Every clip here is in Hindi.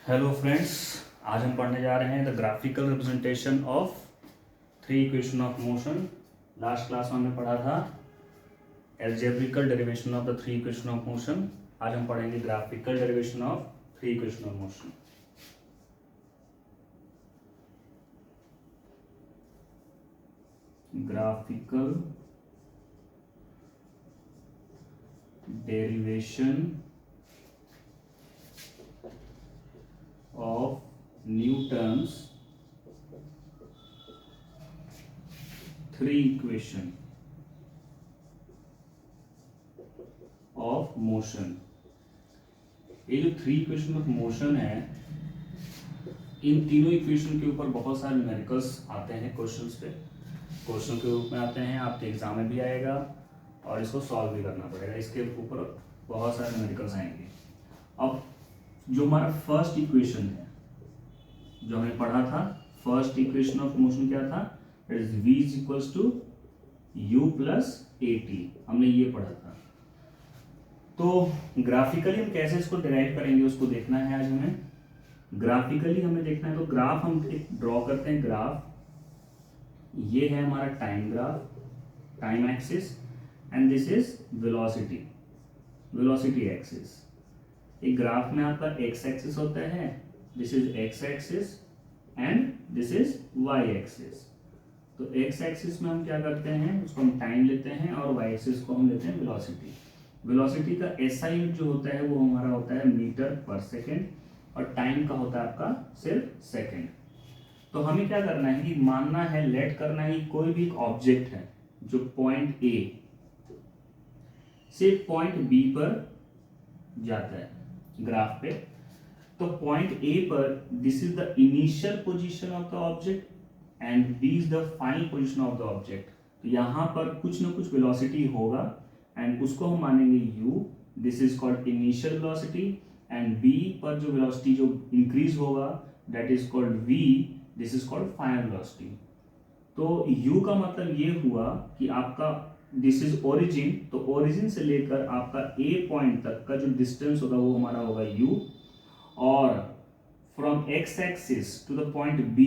हेलो फ्रेंड्स, आज हम पढ़ने जा रहे हैं the graphical representation of three equation of motion. Last class में हमने पढ़ा था algebraical derivation of the three equation of motion. आज हम पढ़ेंगे graphical derivation of three equation of motion. Graphical derivation of Newton's three equation of motion। ये जो थ्री इक्वेशन ऑफ मोशन है, इन तीनों इक्वेशन के ऊपर बहुत सारे न्यूमेरिकल्स आते हैं क्वेश्चंस पे, क्वेश्चन के रूप में आते हैं, आपके एग्जाम में भी आएगा और इसको सॉल्व भी करना पड़ेगा। इसके ऊपर बहुत सारे न्यूमेरिकल्स आएंगे। अब जो हमारा फर्स्ट इक्वेशन है जो हमने पढ़ा था, फर्स्ट इक्वेशन ऑफ मोशन क्या था? It is v is equals to u plus A T. हमने ये पढ़ा था। तो ग्राफिकली हम कैसे इसको डिराइव करेंगे उसको देखना है आज हमें। ग्राफिकली हमें देखना है, तो ग्राफ हम एक ड्रॉ करते हैं। ग्राफ ये है हमारा time graph, time axis, and this is velocity, velocity axis. एक ग्राफ में आपका एक्स एक्सिस होता है, this is X axis and this is Y axis. तो एक्स एक्सिस में हम क्या करते हैं, उसको हम टाइम लेते हैं और वाई एक्सिस को हम लेते हैं वेलोसिटी। वेलोसिटी का एसआई यूनिट जो होता है वो हमारा होता है मीटर पर सेकेंड, और टाइम का होता है आपका सिर्फ सेकेंड। तो हमें क्या करना है कि मानना है, लेट करना है कि कोई भी एक ऑब्जेक्ट है जो पॉइंट ए से पॉइंट बी पर जाता है ग्राफ पे। तो पॉइंट ए पर this is the initial position of the object and B is the final position of the object. तो यहां पर कुछ ना कुछ वेलोसिटी होगा एंड उसको हम मानेंगे u, this is called initial velocity, and b पर जो वेलोसिटी जो इंक्रीज होगा that is called v, this is called final velocity. तो u का मतलब ये हुआ कि आपका दिस इज ओरिजिन, तो ओरिजिन से लेकर आपका a पॉइंट तक का जो डिस्टेंस होगा वो हमारा होगा u, और from x axis to the point b,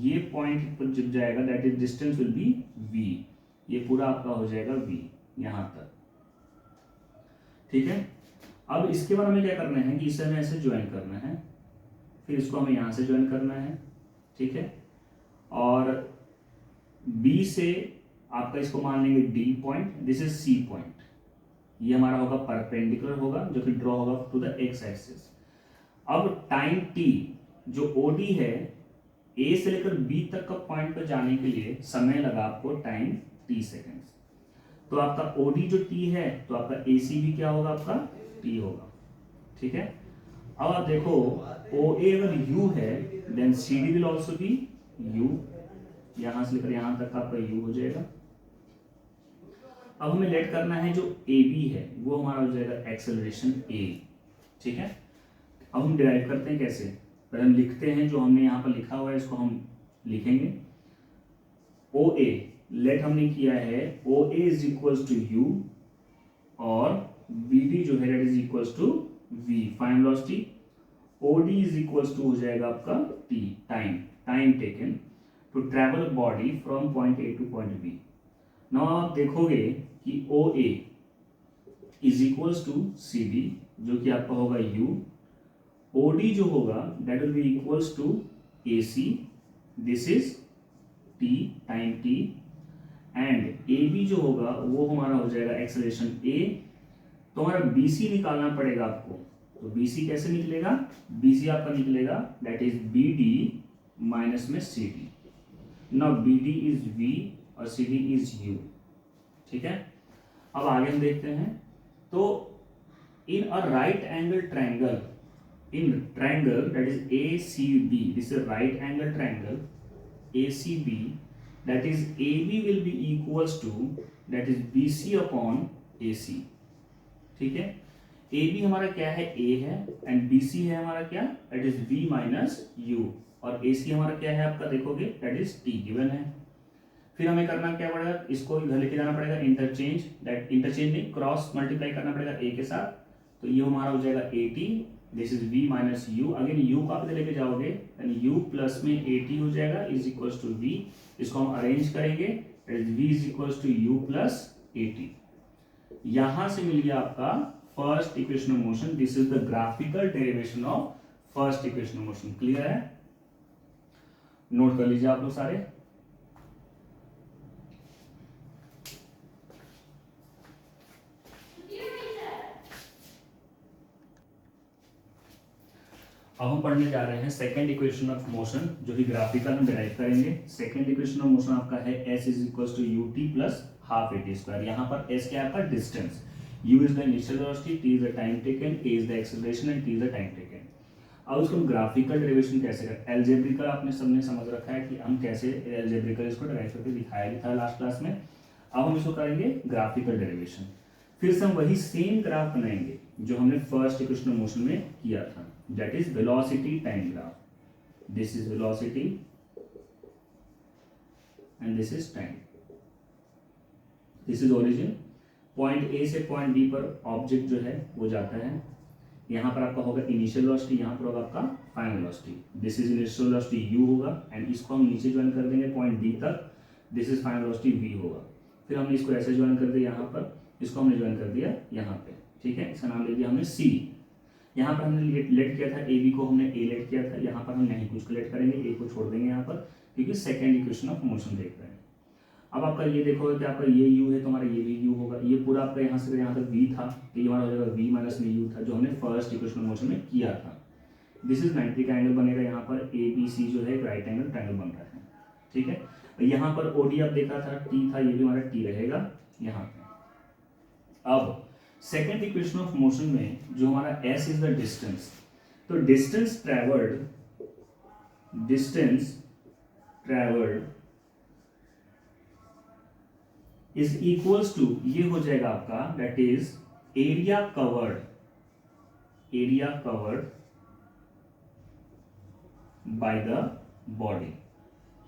ये पॉइंट पर जब जाएगा that is distance will be v। ये पूरा आपका हो जाएगा v यहां तक, ठीक है। अब इसके बाद हमें क्या करना है कि इसे हमें ऐसे ज्वाइन करना है, फिर इसको हमें यहां से ज्वाइन करना है, ठीक है। और b से आपका इसको मान लेंगे d point, this is c point. ये हमारा होगा परपेंडिकुलर होगा जो कि ड्रॉ होगा टू द x एक्सिस। अब टाइम t जो OD है, A से लेकर B तक का पॉइंट पर जाने के लिए समय लगा आपको टाइम t सेकेंड्स। तो आपका OD जो t है तो आपका AC भी क्या होगा, आपका t होगा, ठीक है। अब आप देखो OA अगर U है then CD will also be U, यहां से लेकर यहां तक आपका U हो जाएगा। अब हमें लेट करना है जो AB है वो हमारा हो जाएगा एक्सेलरेशन A, ठीक है। अब हम डिराइव करते हैं कैसे, पहले हम लिखते हैं जो हमने यहाँ पर लिखा हुआ है इसको हम लिखेंगे। OA लेट हमने किया है OA is equals to U और BD जो है that is equals to V, final velocity. OD is equals to हो जाएगा आपका T, time, time taken to travel body from point A to point B। Now आप देखोगे कि OA is equals to CD जो कि आपका होगा U, OD जो होगा that will be equals to AC, this is T, time T, and AB जो होगा वो हमारा हो जाएगा एक्सेलरेशन A। तो हमारा BC निकालना पड़ेगा आपको। तो BC कैसे निकलेगा, BC आपका निकलेगा that is BD माइनस में CD। Now BD is V और CD इज U, ठीक है। अब आगे हम देखते हैं, तो in a right angle triangle, in triangle that is ACB, this is right angle triangle ACB, that is AB will be equals to that is BC upon AC, ठीक है। AB हमारा क्या है, A है, एंड BC है हमारा क्या, that is B minus U, और AC हमारा क्या है आपका देखोगे that is T गिवन है। फिर हमें करना क्या पड़ेगा, इसको इधर लेके जाना पड़ेगा इंटरचेंज, दैट इंटरचेंज नहीं क्रॉस मल्टीप्लाई करना पड़ेगा A के साथ। तो ये हमारा हो जाएगा 80 this is v minus you, again u को आप इधर लेके जाओगे यानी u प्लस में at हो जाएगा इज इक्वल्स टू v, इसको हम अरेंज करेंगे v is equals to u plus at। यहां से मिल गया आपका first equation of motion, this is the graphical derivation of first equation of motion. Clear है, नोट कर लीजिए आप लोग सारे। अब हम पढ़ने जा रहे हैं सेकंड इक्वेशन ऑफ मोशन, जो कि ग्राफिकल हम डिराइव करेंगे। सेकंड इक्वेशन ऑफ मोशन आपका है s is equal to U T plus half A T square. यहाँ पर s क्या है आपका distance, u is the initial velocity, t is the time taken, a is the acceleration and t is the time taken. अब इसको हम ग्राफिकल डेरिवेशन कैसे करें, एल्जेब्रिकल आपने सबने समझ रखा है कि हम कैसे एल्जेब्रिकल इसको डिराइव करके दिखाया भी था लास्ट क्लास में। अब हम इसको करेंगे ग्राफिकल डेरिवेशन, फिर से हम वही सेम ग्राफ बनाएंगे जो हमने फर्स्ट इक्वेशन ऑफ मोशन में किया था, that is velocity time graph. This is velocity and this is time. This is origin. Point A से पॉइंट B पर ऑब्जेक्ट जो है वो जाता है, यहाँ पर आपका होगा इनिशियल वेलोसिटी, यहाँ पर होगा आपका final velocity. This is initial velocity u होगा एंड इसको हम नीचे ज्वाइन कर देंगे पॉइंट D तक, this is final velocity v होगा। फिर हमने इसको ऐसे ज्वाइन कर दिया यहाँ पर, इसको हमने ज्वाइन कर दिया यहाँ पे, ठीक है। इसका नाम ले दिया हमने C। यहाँ पर हमने लेट किया था ए बी को, हमने ए लेट किया था, यहाँ पर हम नहीं कुछ लेट करेंगे, ए को छोड़ देंगे यहाँ पर, क्योंकि सेकंड इक्वेशन ऑफ मोशन देख रहे हैं। अब आपका ये देखो कि आपका ये u है तो हमारा ये भी u होगा, ये पूरा आपका यहाँ से यहाँ तक v था तो ये हमारा हो जाएगा v माइनस में u था जो हमने फर्स्ट इक्वेशन ऑफ मोशन में किया था। दिस इज 90 का एंगल बनेगा, यहाँ पर ए बी सी जो है एक राइट एंगल ट्रायंगल बन रहा है, ठीक है। यहाँ पर ओडी आप देखा था t था, ये भी हमारा t रहेगा यहाँ पे। अब सेकेंड इक्वेशन ऑफ मोशन में जो हमारा s इज द डिस्टेंस, तो distance travelled is equals to, ये हो जाएगा आपका that is area covered by the body.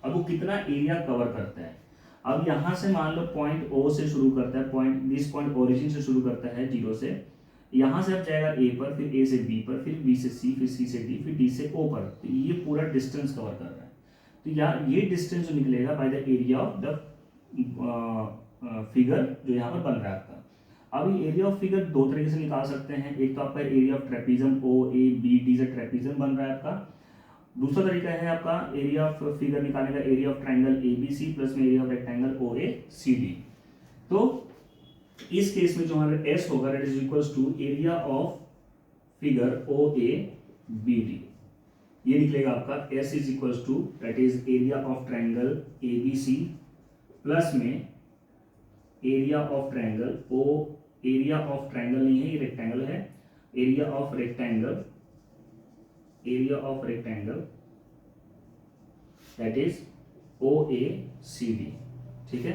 अब वो कितना एरिया कवर करता है, अब यहां से मान लो पॉइंट O से शुरू करता है, दिस पॉइंट ओरिजिन से शुरू करता है 0 से, यहां से अब जाएगा A पर, फिर A से B पर, फिर B से C, फिर C से D, फिर D से O पर, तो ये पूरा डिस्टेंस कवर कर रहा है। तो यार ये डिस्टेंस जो निकलेगा by the area of the figure जो यहाँ पर बन रहा है आपका। अब ये एरिया ऑफ फिगर दो तरीके से निकाल सकते हैं, एक तो आपका एरिया ऑफ ट्रेपीजम OABD से ट्रेपीजम बन रहा है आपका, दूसरा तरीका है आपका एरिया ऑफ फिगर निकालने का, area of triangle ABC plus में एरिया ऑफ रेक्टेंगल OACD। तो इस केस में जो हमारा S होगा that is equals to area of figure OABD, ये निकलेगा आपका S is equals to that is area of triangle ABC plus में area of triangle area of triangle नहीं है, ये रेक्टेंगल है, area of rectangle that is OACD, ठीक है।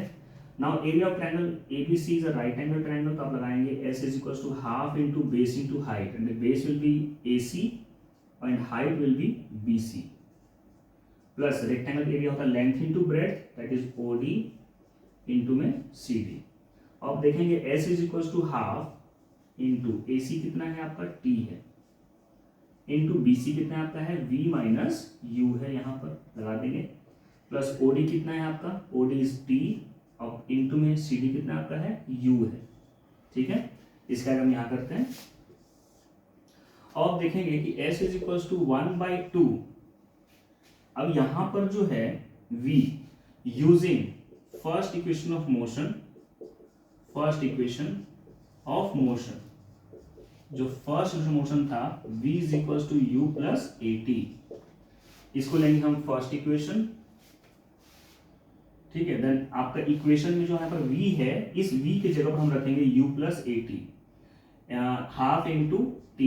Now area of triangle ABC is a right angle triangle, तो आप लगाएंगे S is equals to half into base into height, and the base will be AC and height will be BC, plus rectangle area होता है length into breadth that is OD into में CD। अब देखेंगे S is equals to half into AC कितना है आपका T है, इनटू BC कितना आपका है V माइनस U है, यहाँ पर लगा देंगे, प्लस OD कितना है आपका OD इज T और इनटू में CD कितना आपका है U है, ठीक है। इसका हम यहाँ करते हैं और देखेंगे कि S इज इक्वल्स टू 1/2। अब यहाँ पर जो है V using first equation of motion, जो फर्स्ट मोशन था v is equals to u plus AT, इसको लेंगे हम फर्स्ट इक्वेशन, ठीक है। देन आपका इक्वेशन में जो यहाँ पर v है, इस v के जगह पर हम रखेंगे u plus AT, half into t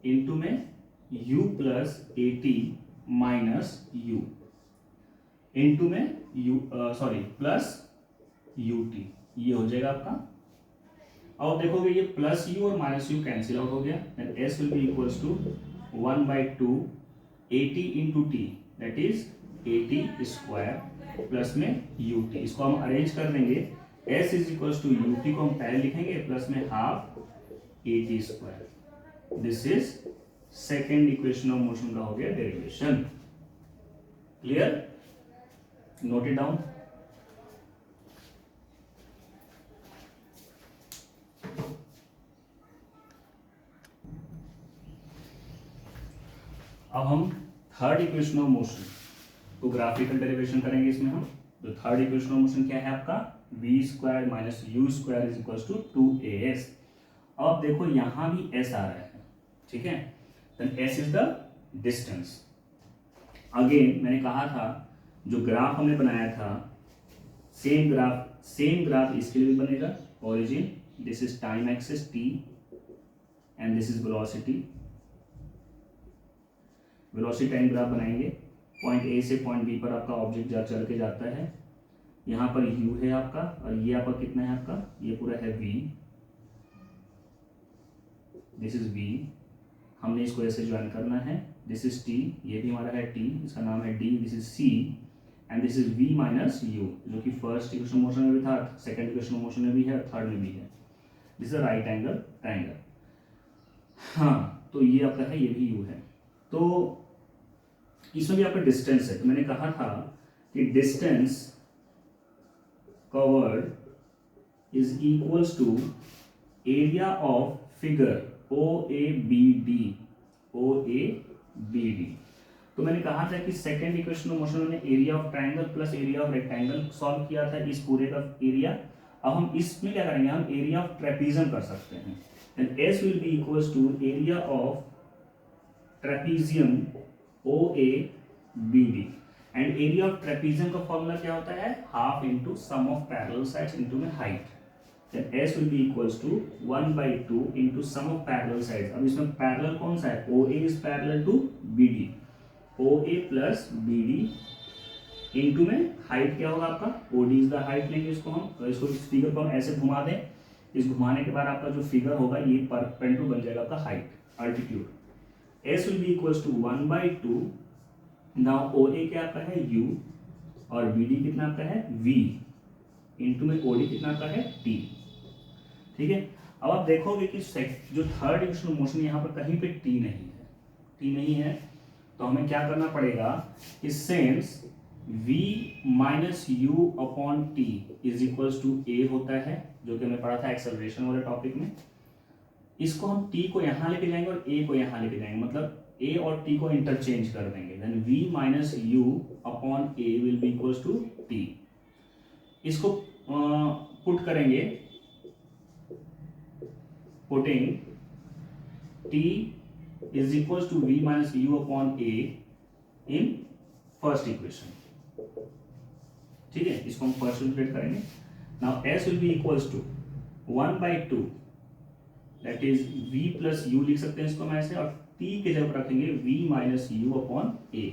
into में u plus AT minus u into में प्लस UT, ये हो जाएगा आपका। और देखोगे ये प्लस u और माइनस u कैंसिल आउट हो गया, then s will be equals to 1/2 AT into T that is AT square plus में UT। इसको हम अरेंज कर देंगे, s is equals to UT को हम पहले लिखेंगे प्लस में half AT square, this is second equation of motion का हो गया derivation. Clear, note it down. अब हम थर्ड इक्वेशन ऑफ मोशन तो ग्राफिकल डेरिवेशन करेंगे इसमें हम। तो थर्ड इक्वेशन ऑफ मोशन क्या है आपका, v square minus U square is equal to 2as। अब देखो यहां भी s आ रहा है, ठीक है, then s is the distance. Again मैंने कहा था जो ग्राफ हमने बनाया था सेम ग्राफ इसके लिए भी बनेगा। Origin, this is time axis t and this is velocity time graph बनाएंगे। पॉइंट ए से पॉइंट बी पर आपका ऑब्जेक्ट चल के जाता है, यहाँ पर u है आपका और ये आपका कितना है आपका, ये पूरा है v, दिस इज v, हमने इसको ऐसे ज्वाइन करना है, दिस इज t, ये भी हमारा है t, इसका नाम है d, this is c and this is v minus u, जो कि फर्स्ट इक्वेशन मोशन में भी था, सेकंड इक्वेशन मोशन में भी है, थर्ड में भी है। This is right angle triangle. हाँ, तो ये आपका है, ये भी u है। तो इसमें भी आपका डिस्टेंस है, तो मैंने कहा था कि distance covered is equals to area of figure OABD। तो मैंने कहा था कि सेकेंड इक्वेशन ऑफ मोशन में area of triangle plus area of rectangle solve किया था, इस पूरे का एरिया। अब हम इसमें क्या करेंगे, हम एरिया ऑफ ट्रेपीजियम कर सकते हैं, and S will be equals to area of trapezium OABD। And area of trapezium का फॉर्मूला क्या होता है, half into sum of parallel sides into में height. Then S will be equals to 1/2 into sum of parallel sides। अब इसमें पैरेलल कौन सा है, OA is parallel to BD, OA plus BD into में हाइट क्या होगा आपका, OD is the height लेंगे इसको हम, तो इसको इस फिगर को हम ऐसे घुमा दें, इस घुमाने के बाद आपका जो फिगर होगा ये परपेंडिकुलर बन जाएगा आपका height, altitude. S will be equals to 1/2। Now OA क्या आपका है U और BD कितना आपका है V इंटू में OD कितना आपका है T। ठीक है, अब आप देखोगे कि जो थर्ड इक्वेशन ऑफ मोशन यहाँ पर कहीं पे T नहीं है, तो हमें क्या करना पड़ेगा कि since V minus U upon T is equals to A होता है, जो कि हमने पढ़ा था एक्सेलरेशन वाले टॉपिक में, इसको हम T को यहाँ लेके जाएंगे और A को यहाँ लेके जाएंगे, मतलब A और T को इंटरचेंज कर देंगे, then V minus U upon A will be equals to T। इसको पुट करेंगे, putting T is equals to V minus U upon A in first equation। ठीक है, इसको हम फर्स्ट इंटीग्रेट करेंगे। Now S will be equals to 1/2 that is V plus U लिख सकते हैं इसको हम ऐसे, और T के जगह रखेंगे V minus U upon A।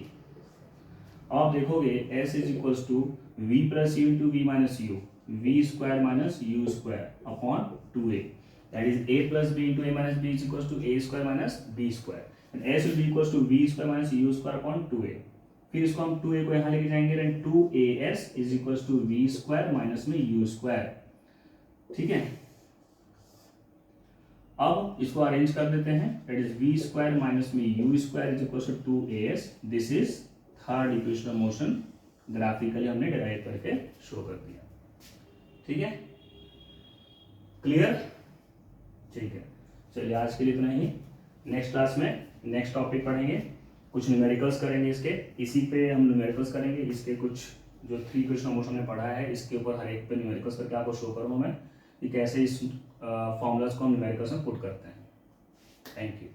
आप देखोगे S is equals to V plus U into V minus U, V square minus U square upon 2A, that is A plus B into A minus B is equals to A square minus B square, and S will be equals to V square minus U square upon 2A। फिर इसको हम 2A को यहाँ लेके जाएंगे, and 2AS is equals to V square minus में U square। ठीक है, अब इसको अरेंज कर देते हैं, that is V square minus में U square is equals to 2AS। This is third equation of motion, graphically हमने डिराइव करके शो कर दिया। ठीक है, क्लियर? ठीक है, चलिए आज के लिए इतना ही। नेक्स्ट क्लास में नेक्स्ट टॉपिक पढ़ेंगे, कुछ न्यूमेरिकल्स करेंगे इसके, इसी पे हम न्यूमेरिकल्स करेंगे, इसके कुछ जो 3 इक्वेशन ऑफ मोशन में पढ़ा है इसके ऊपर हर एक पे न्यूमेरिकल्स करके आपको शो करूँगा मैं कि कैसे इस फॉर्मूलाज को हम न्यूमेरिकल्स में पुट करते हैं। Thank you.